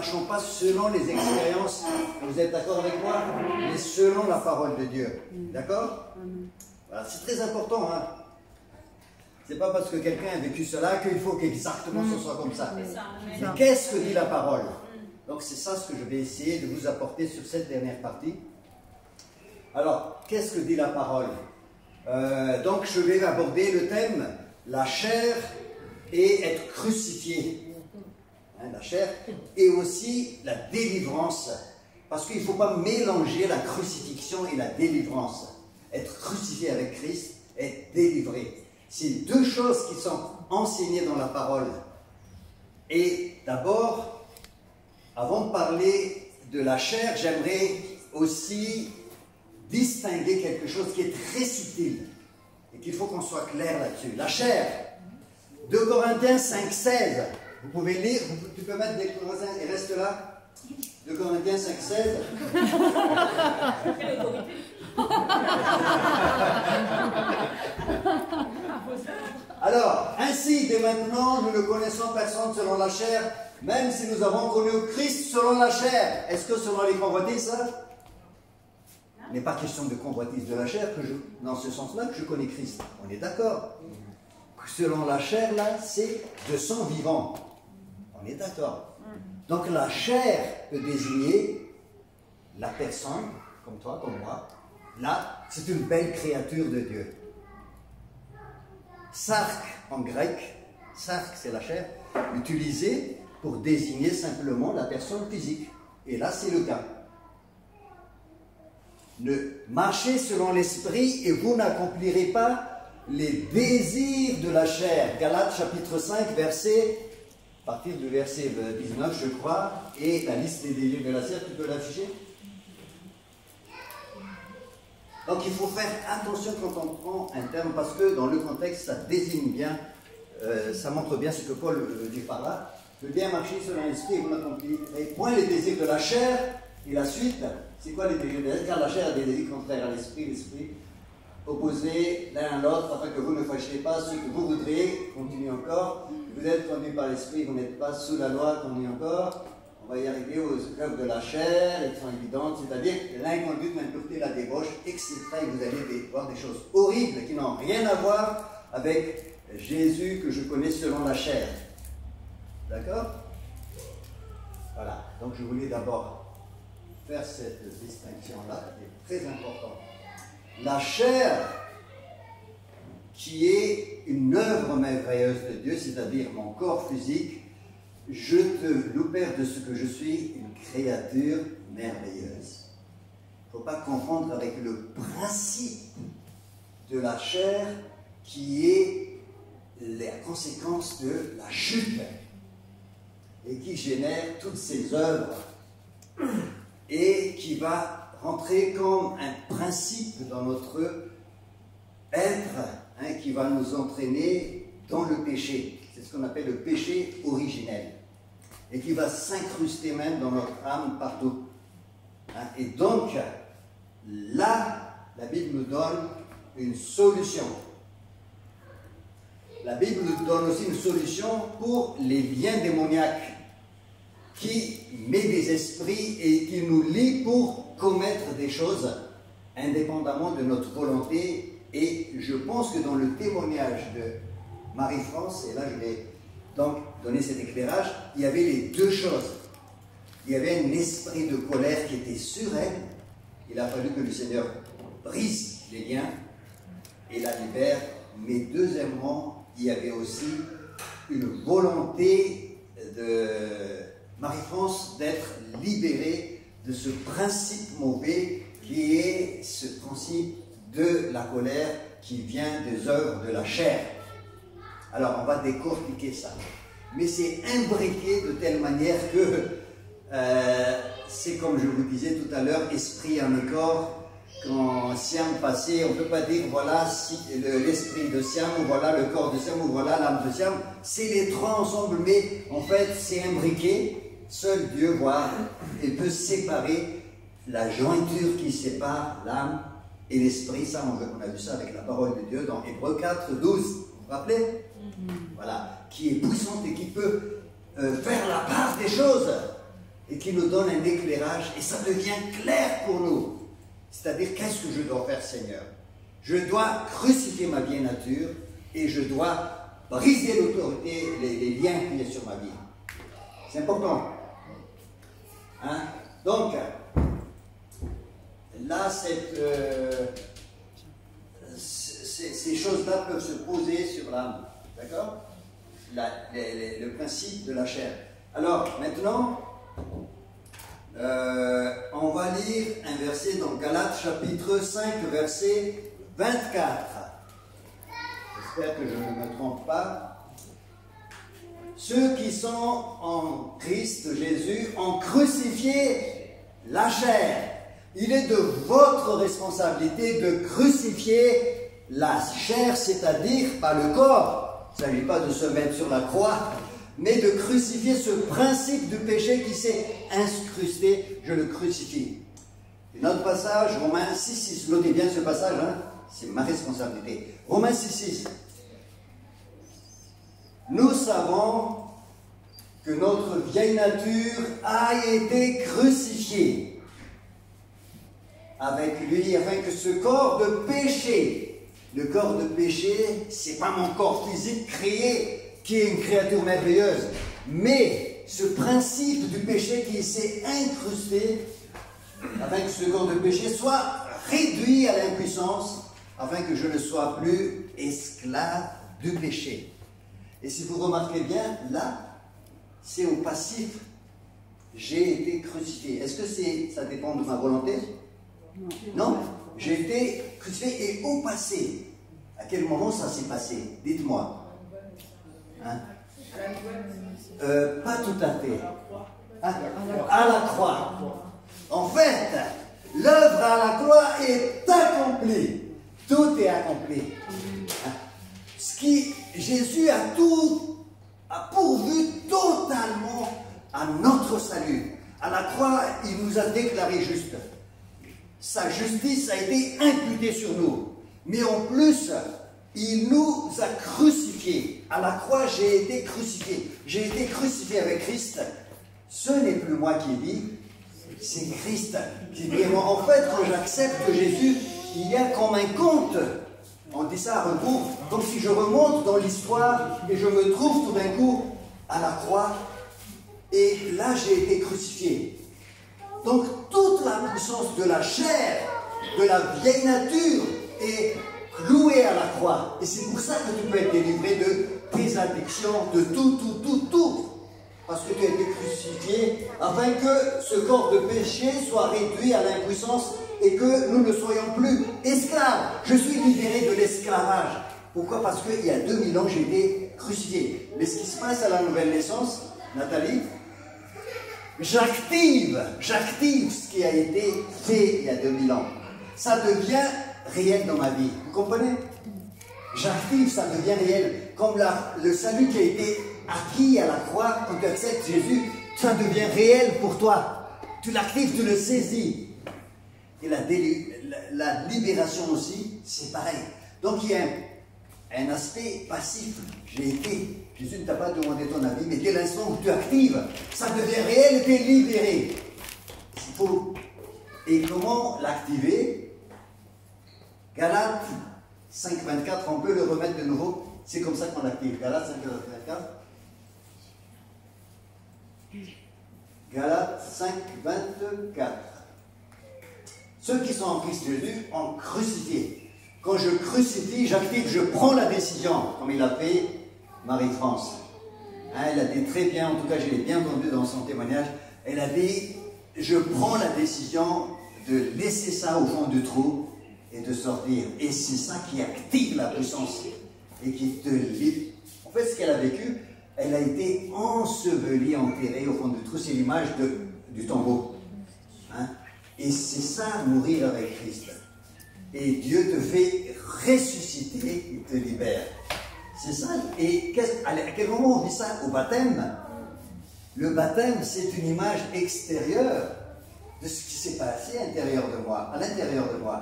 marchons pas selon les expériences, vous êtes d'accord avec moi, mais selon la parole de Dieu. D'accord? Voilà, c'est très important. Hein? C'est pas parce que quelqu'un a vécu cela qu'il faut qu'exactement ce soit comme ça. Mais qu'est-ce que dit la parole? Donc c'est ça ce que je vais essayer de vous apporter sur cette dernière partie. Alors, qu'est-ce que dit la parole? Donc je vais aborder le thème la chair et être crucifié. Hein, la chair et aussi la délivrance. Parce qu'il ne faut pas mélanger la crucifixion et la délivrance. Être crucifié avec Christ, être délivré. C'est deux choses qui sont enseignées dans la parole. Et d'abord, avant de parler de la chair, j'aimerais aussi distinguer quelque chose qui est très subtil et qu'il faut qu'on soit clair là-dessus. La chair, 2 Corinthiens 5,16. Vous pouvez lire, tu peux mettre des Corinthiens et reste là. 2 Corinthiens 5,16. Alors, ainsi, dès maintenant, nous ne connaissons personne selon la chair, même si nous avons connu Christ selon la chair. Est-ce que selon les convoitises, ça? Il n'est pas question de convoitise de la chair, dans ce sens-là, que je connais Christ. On est d'accord. Selon la chair, là, c'est de sang vivant. On est d'accord. Donc la chair peut désigner la personne, comme toi, comme moi. Là, c'est une belle créature de Dieu. Sark en grec, sark c'est la chair, utilisée pour désigner simplement la personne physique. Et là, c'est le cas. Ne marchez selon l'esprit et vous n'accomplirez pas les désirs de la chair. Galates chapitre 5, à partir du verset 19, je crois, et la liste des désirs de la chair, tu peux l'afficher? Donc il faut faire attention quand on prend un terme, parce que dans le contexte, ça désigne bien, ça montre bien ce que Paul dit par là. De bien marcher selon l'esprit et vous n'accomplirez point les désirs de la chair. Et la suite, c'est quoi les désirs de la chair? Car la chair a des désirs contraires à l'esprit, l'esprit opposés l'un à l'autre, afin que vous ne fassiez pas ce que vous voudriez. Continue encore. Vous êtes conduits par l'esprit, vous n'êtes pas sous la loi. Continue encore. On va y arriver aux œuvres de la chair, elles sont évidentes, c'est-à-dire l'inconduite, l'impureté, la débauche, etc. Et vous allez voir des choses horribles qui n'ont rien à voir avec Jésus que je connais selon la chair. D'accord? Voilà. Donc je voulais d'abord faire cette distinction-là, qui est très importante. La chair, qui est une œuvre merveilleuse de Dieu, c'est-à-dire mon corps physique, je te loupère de ce que je suis, une créature merveilleuse. Il ne faut pas confondre avec le principe de la chair qui est la conséquence de la chute et qui génère toutes ces œuvres et qui va rentrer comme un principe dans notre être, hein, qui va nous entraîner dans le péché. C'est ce qu'on appelle le péché originel. Et qui va s'incruster même dans notre âme partout. Hein? Et donc, là, la Bible nous donne une solution. La Bible nous donne aussi une solution pour les liens démoniaques qui met des esprits et qui nous lie pour commettre des choses indépendamment de notre volonté. Et je pense que dans le témoignage de Marie-France, et là je vais donc donner cet éclairage, il y avait les deux choses. Il y avait un esprit de colère qui était sur elle. Il a fallu que le Seigneur brise les liens et la libère. Mais deuxièmement, il y avait aussi une volonté de Marie-France d'être libérée de ce principe mauvais qui est ce principe de la colère qui vient des œuvres de la chair. Alors, on va décortiquer ça. Mais c'est imbriqué de telle manière que c'est comme je vous disais tout à l'heure, esprit, âme et corps. Quand Siam passait, on ne peut pas dire voilà l'esprit de Siam, ou voilà le corps de Siam, ou voilà l'âme de Siam. C'est les trois ensemble, mais en fait c'est imbriqué. Seul Dieu voit et peut séparer la jointure qui sépare l'âme et l'esprit. Ça, on a vu ça avec la parole de Dieu dans Hébreux 4, 12. Vous vous rappelez? Voilà, qui est puissante et qui peut faire la part des choses. et qui nous donne un éclairage et ça devient clair pour nous. C'est-à-dire, qu'est-ce que je dois faire, Seigneur? Je dois crucifier ma vieille nature et je dois briser l'autorité, les liens qu'il y a sur ma vie. C'est important. Hein? Donc, là, ces choses-là peuvent se poser sur l'âme. D'accord? Le principe de la chair. Alors, maintenant, on va lire un verset dans Galates chapitre 5, verset 24. J'espère que je ne me trompe pas. Ceux qui sont en Christ Jésus ont crucifié la chair. Il est de votre responsabilité de crucifier la chair, c'est-à-dire pas le corps. Il ne s'agit pas de se mettre sur la croix, mais de crucifier ce principe du péché qui s'est incrusté, je le crucifie. Notre passage, Romains 6,6. Notez bien ce passage, hein? C'est ma responsabilité. Romains 6,6. Nous savons que notre vieille nature a été crucifiée avec lui, afin que ce corps de péché, le corps de péché, c'est pas mon corps physique créé, qui est une créature merveilleuse, mais ce principe du péché qui s'est incrusté, afin que ce corps de péché soit réduit à l'impuissance, afin que je ne sois plus esclave du péché. Et si vous remarquez bien, là, c'est au passif. J'ai été crucifié. Est-ce que ça dépend de ma volonté? Non. J'ai été crucifié et au passé. À quel moment ça s'est passé? Dites-moi. Hein? Pas tout à fait. Hein? À la croix. En fait, l'œuvre à la croix est accomplie. Tout est accompli. Hein? Jésus a pourvu totalement à notre salut. À la croix, il nous a déclaré juste. Sa justice a été imputée sur nous. Mais en plus, il nous a crucifiés. À la croix, j'ai été crucifié. J'ai été crucifié avec Christ. Ce n'est plus moi qui vis, c'est Christ qui vit. En fait, quand j'accepte Jésus, il y a comme un compte. On dit ça à rebours, comme si je remonte dans l'histoire et je me trouve tout d'un coup à la croix. Et là, j'ai été crucifié. Donc, toute la puissance de la chair, de la vieille nature, est clouée à la croix. Et c'est pour ça que tu peux être délivré de tes addictions, de tout. Parce que tu as été crucifié, afin que ce corps de péché soit réduit à l'impuissance et que nous ne soyons plus esclaves. Je suis libéré de l'esclavage. Pourquoi? Parce qu'il y a 2000 ans, j'ai été crucifié. Mais ce qui se passe à la nouvelle naissance, Nathalie, j'active ce qui a été fait il y a 2000 ans. Ça devient réel dans ma vie. Vous comprenez? J'active, ça devient réel. Comme le salut qui a été acquis à la croix, quand tu acceptes Jésus, ça devient réel pour toi. Tu l'actives, tu le saisis. Et la libération aussi, c'est pareil. Donc il y a un aspect passif. Jésus ne t'a pas demandé ton avis, mais dès l'instant où tu actives, ça devient réel et tu es libéré. Et comment l'activer? Galates 5.24, on peut le remettre de nouveau. C'est comme ça qu'on l'active. Galates 5.24. Galates 5.24. Ceux qui sont en Christ Jésus ont crucifié. Quand je crucifie, j'active, je prends la décision, comme il a fait Marie-France. Hein, elle a dit très bien, en tout cas je l'ai bien entendu dans son témoignage, elle a dit, je prends la décision de laisser ça au fond du trou et de sortir. Et c'est ça qui active la puissance et qui te libère. En fait, ce qu'elle a vécu, elle a été ensevelie, enterrée au fond du trou. C'est l'image du tombeau. Hein? Et c'est ça, mourir avec Christ. Et Dieu te fait ressusciter, il te libère. C'est ça. Et à quel moment on vit ça? Au baptême. Le baptême, c'est une image extérieure de ce qui s'est passé à l'intérieur de moi.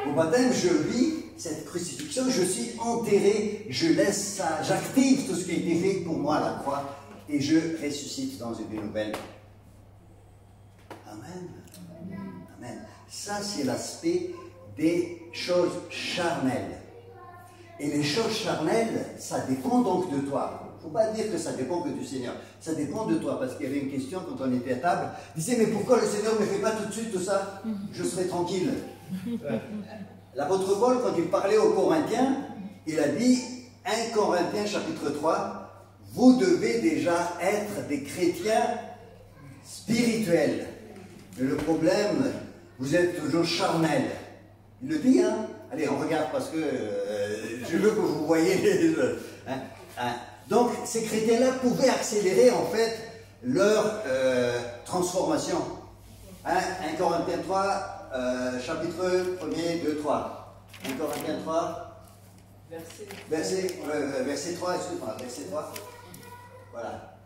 Au baptême, je vis cette crucifixion, je suis enterré, je laisse ça, j'active tout ce qui a été fait pour moi à la croix et je ressuscite dans une vie nouvelle. Amen. Amen. Ça, c'est l'aspect des choses charnelles. Et les choses charnelles, ça dépend donc de toi. Il ne faut pas dire que ça dépend que du Seigneur. Ça dépend de toi, parce qu'il y avait une question quand on était à table. Il disait, mais pourquoi le Seigneur ne me fait pas tout de suite tout ça? Je serai tranquille. L'apôtre Paul, quand il parlait aux Corinthiens, il a dit, 1 Corinthiens chapitre 3, vous devez déjà être des chrétiens spirituels. Mais le problème, vous êtes toujours charnels. Il le dit, hein? Allez, on regarde parce que je veux que vous voyez les... Donc, ces chrétiens-là pouvaient accélérer, en fait, leur transformation. 1 Corinthiens 3, chapitre 1er, 2, 3. 1 Corinthiens 3, verset 3, excuse-moi, verset 3. Voilà.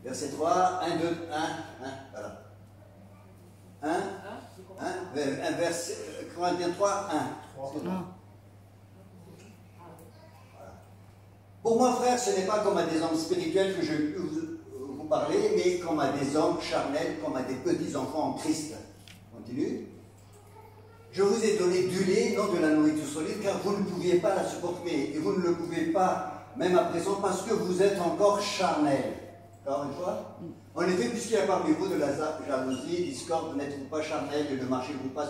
Verset 3, 1, 2, 1, voilà. 1, verset, Corinthiens 3, 1. Excuse-moi. Pour moi, frère, ce n'est pas comme à des hommes spirituels que je peux vous parler, mais comme à des hommes charnels, comme à des petits enfants en Christ. Continue. Je vous ai donné du lait, non de la nourriture solide, car vous ne pouviez pas la supporter. Et vous ne le pouvez pas, même à présent, parce que vous êtes encore charnels. Encore une fois. En effet, puisqu'il y a parmi vous de la jalousie, discorde, n'êtes-vous pas charnels et ne marchez-vous pas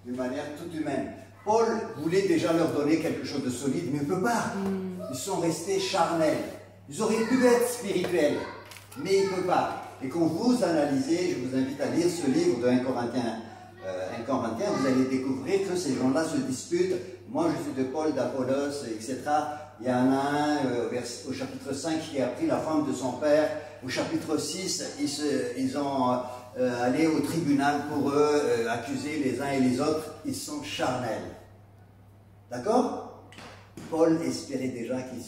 d'une manière toute humaine. Paul voulait déjà leur donner quelque chose de solide, mais il ne peut pas. Ils sont restés charnels. Ils auraient pu être spirituels, mais il ne peut pas. Et quand vous analysez, je vous invite à lire ce livre de 1 Corinthiens, vous allez découvrir que ces gens-là se disputent. Moi, je suis de Paul, d'Apollos, etc. Il y en a un au chapitre 5 qui a pris la femme de son père. Au chapitre 6, ils ont allé au tribunal pour accuser les uns et les autres. Ils sont charnels. D'accord? Paul espérait déjà qu'ils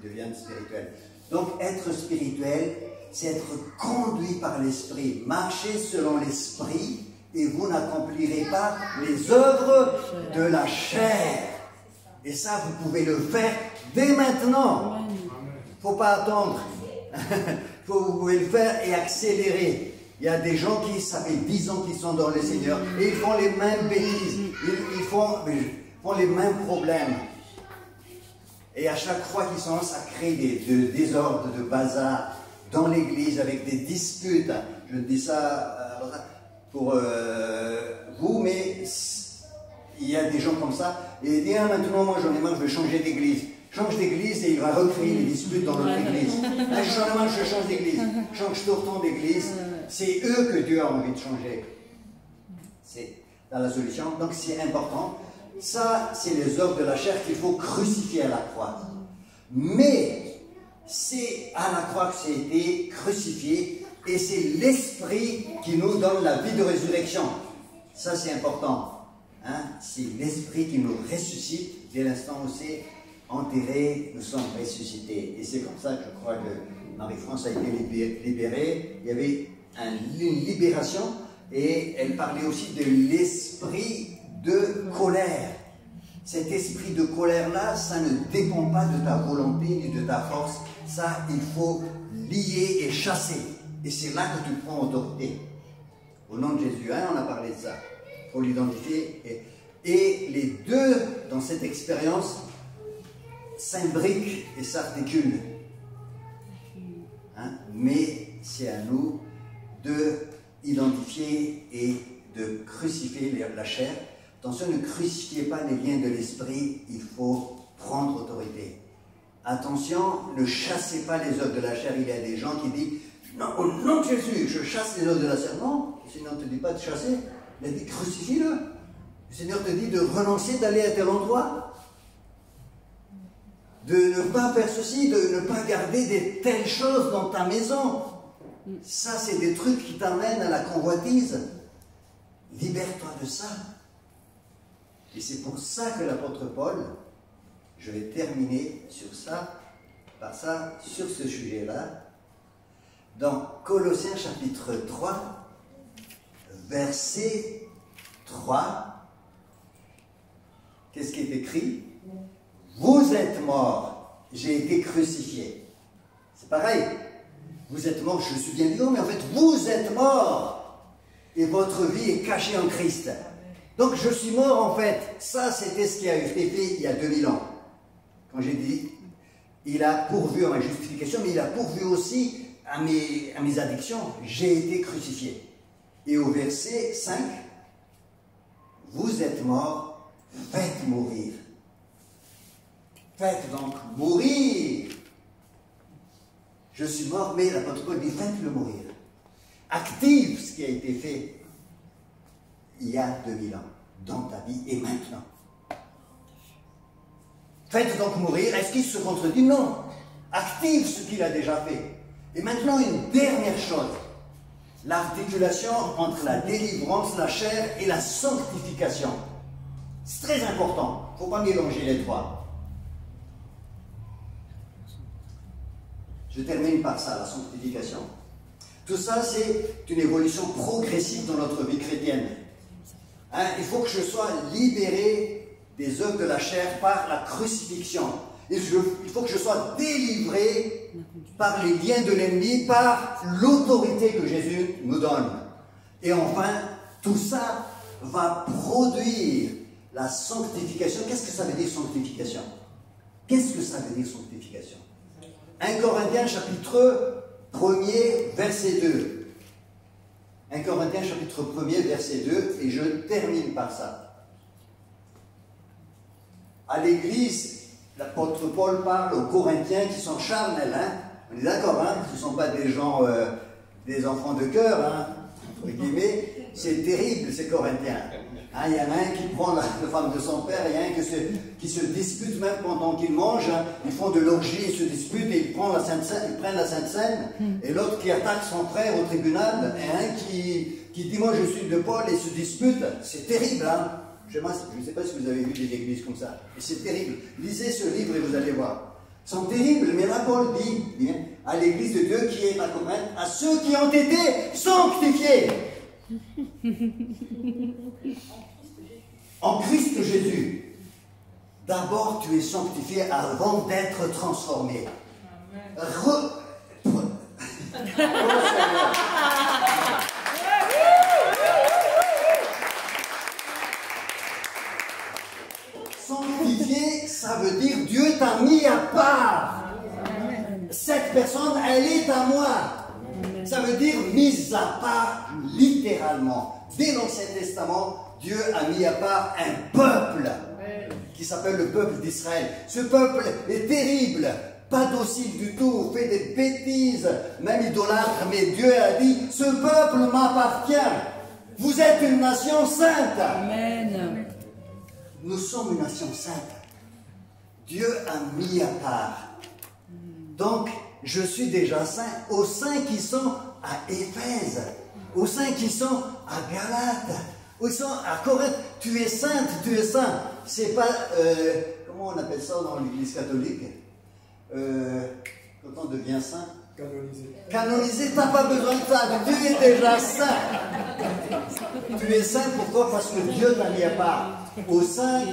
deviennent spirituels. Donc, être spirituel, c'est être conduit par l'esprit. Marcher selon l'esprit et vous n'accomplirez pas les œuvres de la chair. Et ça, vous pouvez le faire dès maintenant. Il ne faut pas attendre. Vous pouvez le faire et accélérer. Il y a des gens qui, ça fait 10 ans qu'ils sont dans le Seigneur et ils font les mêmes bêtises. Ils font les mêmes problèmes. Et à chaque fois qu'ils sont là, ça crée des désordres, de bazar dans l'église avec des disputes. Je dis ça pour vous, mais il y a des gens comme ça. Et il dit, maintenant, moi j'en ai marre, je vais changer d'église. Change d'église et il va recréer les disputes dans notre église. Là, je change d'église. Je retourne d'église. C'est eux que Dieu a envie de changer. C'est dans la solution. Donc c'est important. Ça, c'est les œuvres de la chair qu'il faut crucifier à la croix. Mais c'est à la croix que c'est été crucifié et c'est l'esprit qui nous donne la vie de résurrection. Ça, c'est important. Hein? C'est l'esprit qui nous ressuscite dès l'instant où c'est enterré, nous sommes ressuscités. Et c'est comme ça que je crois que Marie-France a été libérée. Il y avait une libération et elle parlait aussi de l'esprit de colère. Cet esprit de colère-là, ça ne dépend pas de ta volonté ni de ta force. Ça, il faut lier et chasser. Et c'est là que tu prends autorité. Au nom de Jésus, hein, on a parlé de ça. Il faut l'identifier. Et les deux, dans cette expérience, s'imbriquent et s'articulent. Hein? Mais c'est à nous de identifier et de crucifier la chair. Attention, ne crucifiez pas les liens de l'esprit, il faut prendre autorité. Attention, ne chassez pas les œuvres de la chair. Il y a des gens qui disent, non, au nom de Jésus, je chasse les œuvres de la chair. Non, le Seigneur ne te dit pas de chasser, il a dit crucifie-le. Le Seigneur te dit de renoncer, d'aller à tel endroit. De ne pas faire ceci, de ne pas garder de telles choses dans ta maison. Ça, c'est des trucs qui t'amènent à la convoitise. Libère-toi de ça. Et c'est pour ça que l'apôtre Paul, je vais terminer sur ça, par ça, sur ce sujet-là, dans Colossiens chapitre 3, verset 3, qu'est-ce qui est écrit? Vous êtes morts, j'ai été crucifié. C'est pareil. Vous êtes morts, je suis bien vivant, mais en fait, vous êtes morts. et votre vie est cachée en Christ. Donc je suis mort en fait. Ça, c'était ce qui a été fait il y a 2000 ans. Quand j'ai dit, il a pourvu à ma justification, mais il a pourvu aussi à mes addictions. J'ai été crucifié. Et au verset 5, vous êtes morts, faites mourir. Faites donc mourir. Je suis mort, mais l'apôtre Paul dit, faites-le mourir. Active ce qui a été fait il y a 2000 ans, dans ta vie et maintenant. Faites donc mourir. Est-ce qu'il se contredit? Non. Active ce qu'il a déjà fait. Et maintenant, une dernière chose. L'articulation entre la délivrance, la chair et la sanctification. C'est très important. Il ne faut pas mélanger les trois. Je termine par ça, la sanctification. Tout ça, c'est une évolution progressive dans notre vie chrétienne. Hein, il faut que je sois libéré des œuvres de la chair par la crucifixion. Il faut que je sois délivré par les liens de l'ennemi, par l'autorité que Jésus nous donne. Et enfin, tout ça va produire la sanctification. Qu'est-ce que ça veut dire sanctification? Qu'est-ce que ça veut dire sanctification? 1 Corinthiens chapitre 1er, verset 2. 1 Corinthiens chapitre 1er, verset 2, et je termine par ça. À l'église, l'apôtre Paul parle aux Corinthiens qui sont charnels, hein? On est d'accord, hein? Ce ne sont pas des gens, des enfants de cœur, hein? Entre guillemets. C'est terrible, ces Corinthiens. Hein, il y en a un qui prend la femme de son père, il y en a un qui se dispute même pendant qu'ils mangent. Hein. Ils font de l'orgie, ils se disputent et ils prennent la Sainte Seine. Et l'autre qui attaque son frère au tribunal, et un qui dit moi je suis de Paul et se dispute. C'est terrible, hein. Je ne sais pas si vous avez vu des églises comme ça. Et c'est terrible. Lisez ce livre et vous allez voir. Ils sont terribles, mais là Paul dit à l'église de Dieu qui est à Corinthe, à ceux qui ont été sanctifiés en Christ Jésus. D'abord, tu es sanctifié avant d'être transformé. Sanctifié, ça veut dire Dieu t'a mis à part. Cette personne, elle est à moi. Ça veut dire mise à part littéralement. Dès l'Ancien Testament, Dieu a mis à part un peuple qui s'appelle le peuple d'Israël. Ce peuple est terrible, pas docile du tout, fait des bêtises, même idolâtre, mais Dieu a dit, ce peuple m'appartient. Vous êtes une nation sainte. Amen. Nous sommes une nation sainte. Dieu a mis à part. Donc, je suis déjà saint, aux saints qui sont à Éphèse, aux saints qui sont à Galate, aux saints à Corinthe. Tu es sainte, tu es saint. C'est pas, comment on appelle ça dans l'église catholique, quand on devient saint? Canonisé. Canonisé, t'as pas besoin de ça, tu es déjà saint. Tu es saint, pourquoi? Parce que Dieu t'a mis à part. Aux saints,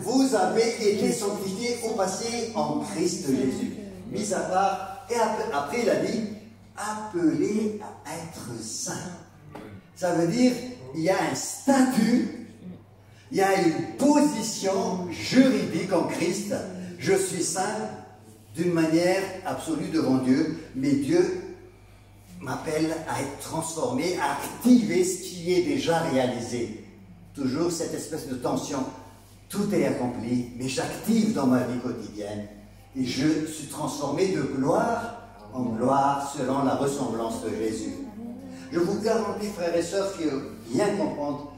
vous avez été sanctifiés au passé en Christ Jésus. Mis à part, et après il a dit, appelé à être saint. Ça veut dire, il y a un statut, il y a une position juridique en Christ. Je suis saint d'une manière absolue devant Dieu, mais Dieu m'appelle à être transformé, à activer ce qui est déjà réalisé. Toujours cette espèce de tension. Tout est accompli, mais j'active dans ma vie quotidienne. Et je suis transformé de gloire en gloire selon la ressemblance de Jésus. Je vous garantis, frères et sœurs, qu'il faut bien comprendre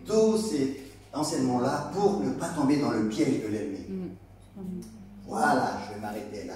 tous ces enseignements-là pour ne pas tomber dans le piège de l'ennemi. Voilà, je vais m'arrêter là.